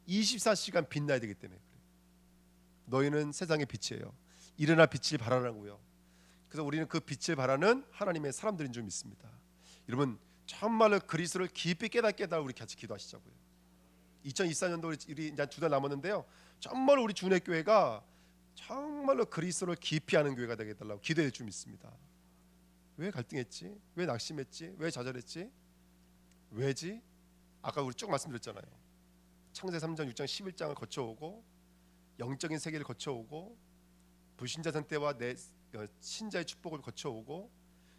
24시간 빛나야 되기 때문에 그래요. 너희는 세상의 빛이에요. 일어나 빛을 발하라고요. 그래서 우리는 그 빛을 발하는 하나님의 사람들인 줄 믿습니다. 여러분, 정말로 그리스도를 깊이 깨닫게 우리 같이 기도하시자고요. 2024년도 우리 이제 2달 남았는데요, 정말 우리 주내 교회가 정말로 그리스도를 깊이 아는 교회가 되게 해달라고 기도해 줄 믿습니다. 왜 갈등했지? 왜 낙심했지? 왜 좌절했지? 왜지? 아까 우리 쭉 말씀드렸잖아요. 창세 3장, 6장, 11장을 거쳐오고 영적인 세계를 거쳐오고 불신자 상태와 내 신자의 축복을 거쳐오고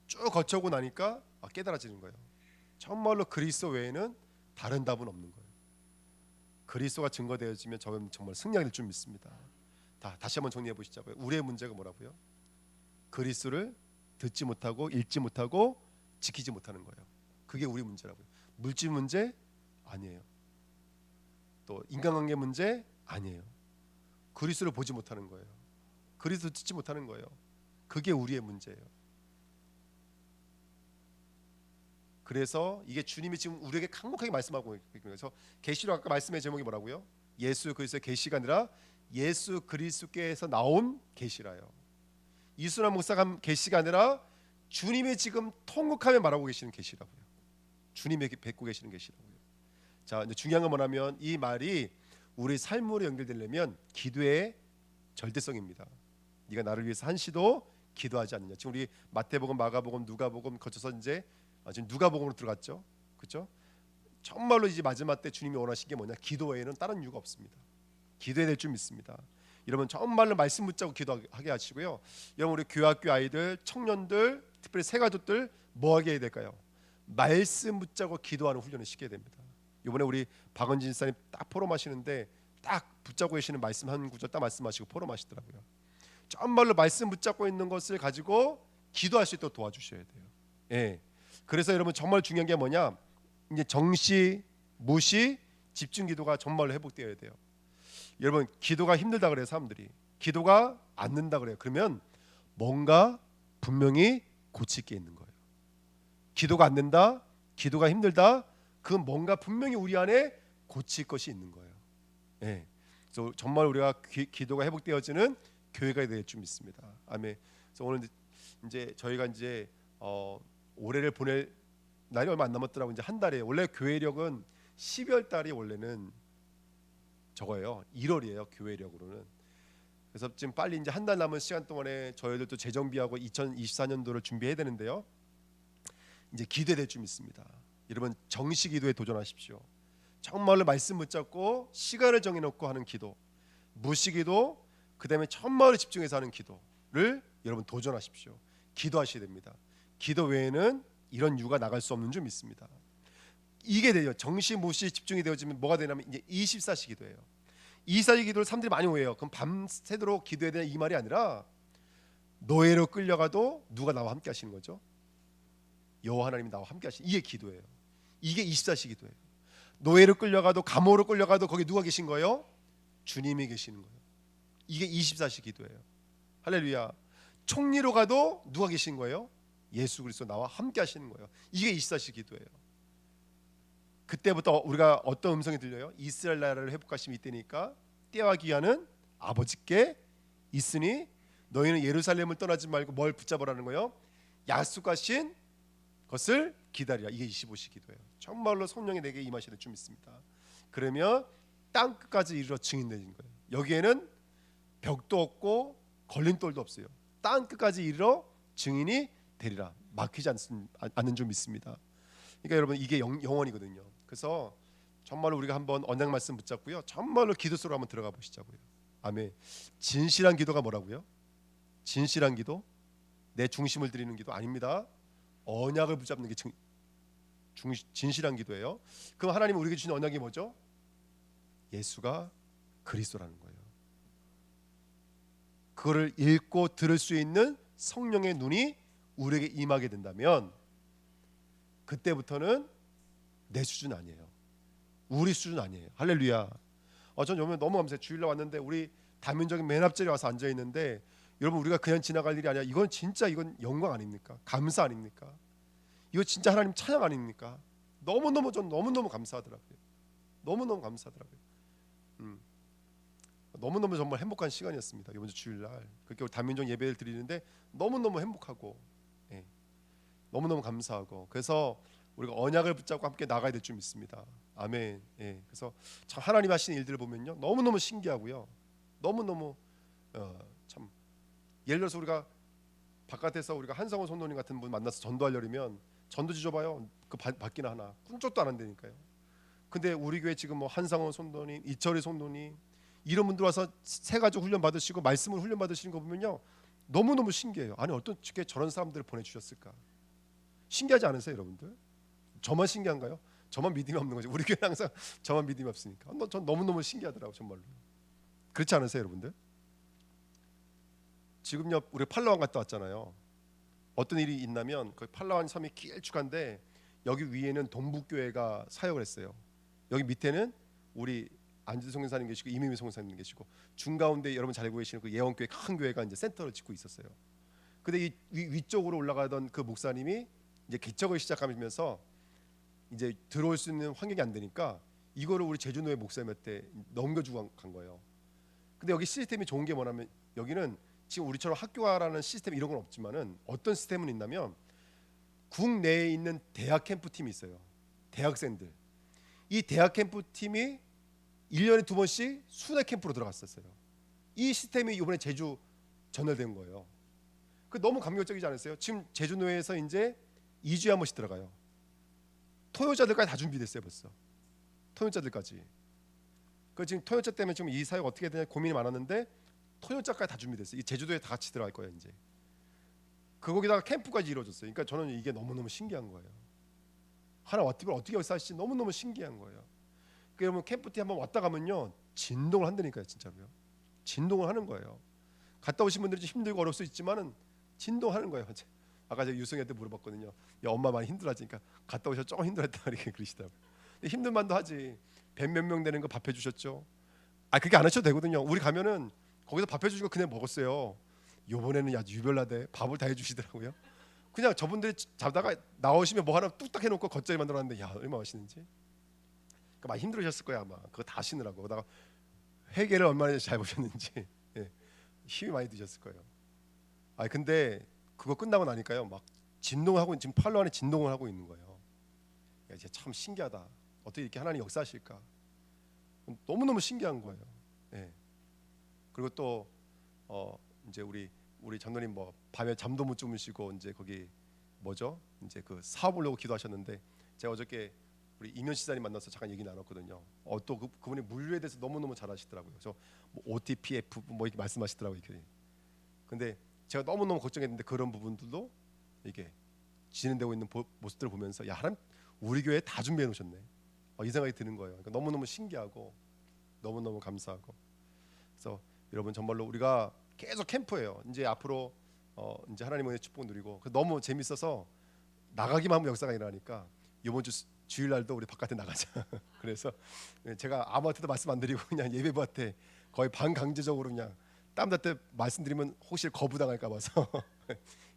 쭉 거쳐오고 나니까 깨달아지는 거예요. 정말로 그리스도 외에는 다른 답은 없는 거예요. 그리스도가 증거되어지면 저는 정말 승리가 될 줄 믿습니다. 다시 한번 정리해 보시자고요. 우리의 문제가 뭐라고요? 그리스도를 듣지 못하고 읽지 못하고 지키지 못하는 거예요. 그게 우리 문제라고요. 물질 문제 아니에요. 또 인간관계 문제 아니에요. 그리스도를 보지 못하는 거예요. 그리스도 듣지 못하는 거예요. 그게 우리의 문제예요. 그래서 이게 주님이 지금 우리에게 강력하게 말씀하고 있는 거예요. 계시록 아까 말씀의 제목이 뭐라고요? 예수 그리스도의 계시가 아니라 예수 그리스도께서 나온 계시라요. 이순환 목사가 한 계시가 아니라 주님이 지금 통곡하며 말하고 계시는 계시라고요. 주님에게 뵙고 계시는 계시라고요. 자, 이제 중요한 건 뭐냐면 이 말이 우리 삶으로 연결되려면 기도의 절대성입니다. 네가 나를 위해서 한시도 기도하지 않느냐. 지금 우리 마태복음, 마가복음, 누가복음 거쳐서 이제 지금 누가복음으로 들어갔죠. 그렇죠? 정말로 이제 마지막 때 주님이 원하신 게 뭐냐? 기도 외에는 다른 이유가 없습니다. 기도해야 될 줄 믿습니다. 여러분 정말로 말씀 붙잡고 기도하게 하시고요. 여러분 우리 교학교 아이들, 청년들, 특별히 새가족들 뭐 하게 해야 될까요? 말씀 붙잡고 기도하는 훈련을 시켜야 됩니다. 이번에 우리 박은진 집사님 딱 포럼하시는데 딱 붙잡고 계시는 말씀 한 구절 딱 말씀하시고 포럼하시더라고요. 정말로 말씀 붙잡고 있는 것을 가지고 기도할 수 있도록 도와주셔야 돼요. 예. 그래서 여러분 정말 중요한 게 뭐냐? 이제 정시, 무시, 집중 기도가 정말로 회복되어야 돼요. 여러분, 기도가 힘들다 그래요. 사람들이 기도가 안 된다 그래요. 그러면 뭔가 분명히 고칠 게 있는 거예요. 기도가 안 된다, 기도가 힘들다, 그건 뭔가 분명히 우리 안에 고칠 것이 있는 거예요. 예. 그래서 정말 우리가 기도가 회복되어지는 교회가 될 줄 믿습니다. 아멘. 그래서 오늘 이제 저희가 이제 올해를 보낼 날이 얼마 안 남았더라고. 이제 한 달에, 원래 교회력은 12월 달이 원래는 저거예요. 1월이에요. 교회력으로는. 그래서 지금 빨리 이제 한 달 남은 시간 동안에 저희들도 재정비하고 2024년도를 준비해야 되는데요. 이제 기대될 줄 믿습니다. 여러분, 정시 기도에 도전하십시오. 정말로 말씀 붙잡고 시간을 정해놓고 하는 기도, 무시기도, 그다음에 정말로 집중해서 하는 기도를 여러분 도전하십시오. 기도하셔야 됩니다. 기도 외에는 이런 유가 나갈 수 없는 줄 믿습니다. 이게 돼요. 정시, 무시, 집중이 되어지면 뭐가 되냐면 이제 24시 기도예요. 24시 기도를 사람들이 많이 오해해요. 그럼 밤새도록 기도해야 되는 이 말이 아니라 노예로 끌려가도 누가 나와 함께 하시는 거죠? 여호와 하나님이 나와 함께 하시는, 이게 기도예요. 이게 24시 기도예요. 노예로 끌려가도, 감옥으로 끌려가도 거기 누가 계신 거예요? 주님이 계시는 거예요. 이게 24시 기도예요. 할렐루야. 총리로 가도 누가 계신 거예요? 예수 그리스도 나와 함께 하시는 거예요. 이게 24시 기도예요. 그때부터 우리가 어떤 음성이 들려요? 이스라엘 나라를 회복하심이 이때니까 때와 기한은 아버지께 있으니 너희는 예루살렘을 떠나지 말고 뭘 붙잡으라는 거예요? 약속하신 것을 기다리라. 이게 25시 기도예요. 정말로 성령이 내게 임하시는 줄 믿습니다. 그러면 땅 끝까지 이르러 증인되는 거예요. 여기에는 벽도 없고 걸림돌도 없어요. 땅 끝까지 이르러 증인이 되리라. 막히지 않는 줄 믿습니다. 그러니까 여러분, 이게 영원이거든요. 그래서 정말로 우리가 한번 언약 말씀 붙잡고요, 정말로 기도 속으로 한번 들어가 보시자고요. 아멘. 진실한 기도가 뭐라고요? 진실한 기도, 내 중심을 드리는 기도 아닙니다. 언약을 붙잡는 게 진실한 기도예요. 그럼 하나님이 우리에게 주신 언약이 뭐죠? 예수가 그리스도라는 거예요. 그거를 읽고 들을 수 있는 성령의 눈이 우리에게 임하게 된다면 그때부터는 내 수준 아니에요. 우리 수준 아니에요. 할렐루야. 전 여러분 너무 감사해요. 주일날 왔는데 우리 다민적인 맨 앞자리에 와서 앉아 있는데, 여러분 우리가 그냥 지나갈 일이 아니라 이건 진짜, 이건 영광 아닙니까? 감사 아닙니까? 이거 진짜 하나님 찬양 아닙니까? 너무너무 전 너무너무 감사하더라고요. 너무너무 감사하더라고요. 너무너무 정말 행복한 시간이었습니다. 이번 주 주일날 그렇게 우리 다민족 예배를 드리는데 너무너무 행복하고, 예, 너무너무 감사하고, 그래서 우리가 언약을 붙잡고 함께 나가야 될 줄 믿습니다. 아멘. 예, 그래서 참 하나님 하시는 일들을 보면요, 너무너무 신기하고요, 너무너무 참, 예를 들어서 우리가 바깥에서 우리가 한성호 성도님 같은 분 만나서 전도하려면 전도지 줘봐요. 그 받기나 하나 꿈쩍도 안 한다니까요. 근데 우리 교회 지금 뭐 한상호 성도님, 이철희 성도님 이런 분들 와서 세 가지 훈련 받으시고 말씀을 훈련 받으시는 거 보면요, 너무너무 신기해요. 아니 어떻게 저런 사람들을 보내주셨을까? 신기하지 않으세요 여러분들? 저만 신기한가요? 저만 믿음이 없는 거죠. 우리 교회는 항상 저만 믿음이 없으니까. 전 너무너무 신기하더라고요 정말로. 그렇지 않으세요 여러분들? 지금요 우리 팔라완 갔다 왔잖아요. 어떤 일이 있냐면 그 팔라완 섬이 길쭉한데 여기 위에는 동북교회가 사역을 했어요. 여기 밑에는 우리 안지수 성사님 계시고 이미미 성사님 계시고, 중가운데 여러분 잘 알고 계시는 그 예원교회 큰 교회가 이제 센터를 짓고 있었어요. 근데 이 위쪽으로 올라가던 그 목사님이 이제 개척을 시작하면서 이제 들어올 수 있는 환경이 안 되니까 이거를 우리 제주노회 목사님한테 넘겨주고 간 거예요. 근데 여기 시스템이 좋은 게 뭐냐면, 여기는 지금 우리처럼 학교화라는 시스템 이런 건 없지만은 어떤 시스템은 있냐면 국내에 있는 대학 캠프 팀이 있어요. 대학생들. 이 대학 캠프 팀이 1년에 2번씩 순회 캠프로 들어갔었어요. 이 시스템이 이번에 제주 전열된 거예요. 그 너무 감격적이지 않으세요? 지금 제주노회에서 이제 2주에 한 번씩 들어가요. 토요자들까지 다 준비됐어요 벌써. 토요자들까지. 그 지금 토요자 때문에 지금 이 사역 어떻게 되냐 고민이 많았는데 토요자까지 다 준비됐어요. 이 제주도에 다 같이 들어갈 거예요 이제. 거기다가 캠프까지 이루어졌어요. 그러니까 저는 이게 너무너무 신기한 거예요. 하나 어떻게 여기서 하실지 너무너무 신기한 거예요. 그러면 캠프티 한번 왔다 가면요 진동을 한다니까요 진짜로요. 진동을 하는 거예요. 갔다 오신 분들이 좀 힘들고 어려울 수 있지만은 진동하는 거예요. 아까 제가 유승이한테 물어봤거든요. 야, 엄마 많이 힘들어하니까 갔다 오셔 조금 힘들었다 이렇게 그러시더라고요. 힘든 만도 하지. 100몇 명 되는 거 밥 해주셨죠. 아 그게 안 하셔도 되거든요. 우리 가면은 거기서 밥 해주신 거 그냥 먹었어요. 요번에는 야 유별나대 밥을 다 해주시더라고요. 그냥 저분들이 자다가 나오시면 뭐 하나 뚝딱 해놓고 겉절이 만들어놨는데 야 얼마나 맛있는지. 그러니까 많이 힘들으셨을 거야 아마. 그거 다 하시느라고. 그러다가 회계를 얼마나 잘 보셨는지 예, 힘이 많이 드셨을 거예요. 아 근데 그거 끝나고 나니까요 막 진동을 하고 지금 팔로 안에 진동을 하고 있는 거예요. 야, 이제 참 신기하다. 어떻게 이렇게 하나님 역사하실까? 너무 너무 신기한 거예요. 예. 그리고 또 이제 우리 장로님 뭐 밤에 잠도 못 주무시고 이제 거기 뭐죠? 이제 그 사업을 놓고 기도하셨는데 제가 어저께 우리 이면 시사님 만나서 잠깐 얘기 나눴거든요. 또 그분이 물류에 대해서 너무 너무 잘하시더라고요. 그래서 뭐 OTPF 뭐 이렇게 말씀하시더라고요. 이렇게. 근데 제가 너무 너무 걱정했는데 그런 부분들도 이게 진행되고 있는 모습들을 보면서 야 하나님 우리 교회 다 준비해 놓으셨네. 이 생각이 드는 거예요. 그러니까 너무 너무 신기하고 너무 너무 감사하고. 그래서 여러분 정말로 우리가 계속 캠프예요. 이제 앞으로 이제 하나님의 축복 누리고 너무 재밌어서 나가기만 하면 역사가 일어나니까 이번 주일날도 우리 바깥에 나가자. 그래서 제가 아무한테도 말씀 안 드리고 그냥 예배부한테 거의 반강제적으로 그냥 땀 날 때 말씀드리면 혹시 거부당할까 봐서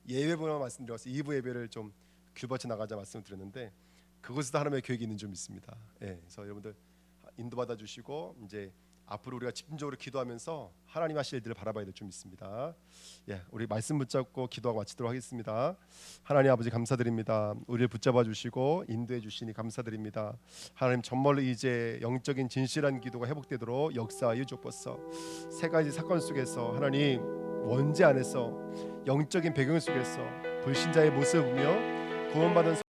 예배부만 말씀드려서 2부 예배를 좀 귤밭에 나가자 말씀을 드렸는데 그것에도 하나님의 계획이 있는 줄 믿습니다. 예, 그래서 여러분들 인도받아 주시고 이제 앞으로 우리가 집중적으로 기도하면서 하나님 하실 일들을 바라봐야 될 줄 믿습니다. 예, 우리 말씀 붙잡고 기도하고 마치도록 하겠습니다. 하나님 아버지 감사드립니다. 우리를 붙잡아 주시고 인도해 주시니 감사드립니다. 하나님 정말로 이제 영적인 진실한 기도가 회복되도록 역사하여 주옵소서. 세 가지 사건 속에서 하나님 원죄 안에서 영적인 배경 속에서 불신자의 모습을 보며 구원받은